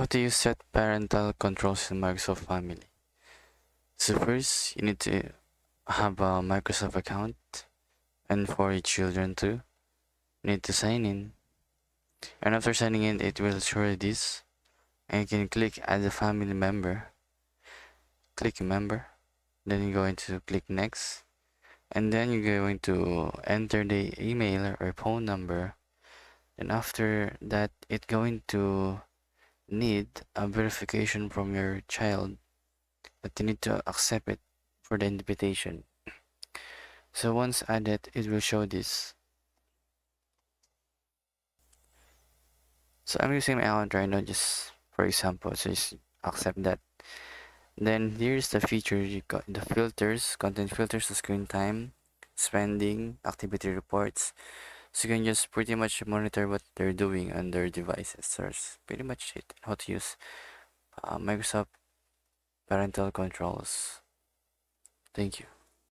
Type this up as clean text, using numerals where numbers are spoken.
How do you set parental controls in Microsoft Family? So first, you need to have a Microsoft account, and for your children too, you need to sign in. And after signing in, it will show you this, and you can click add a family member. Click member, then you're going to click next, and then you're going to enter the email or phone number. And after that, it's going to need a verification from your child that you need to accept it for the invitation. So once added, it will show this. So I'm using my account right now, just for example, so just accept that. Then here's the feature. You got the filters, content filters, the screen time, spending, activity reports. So you can just pretty much monitor what they're doing on their devices. So that's pretty much it. How to use Microsoft parental controls. Thank you.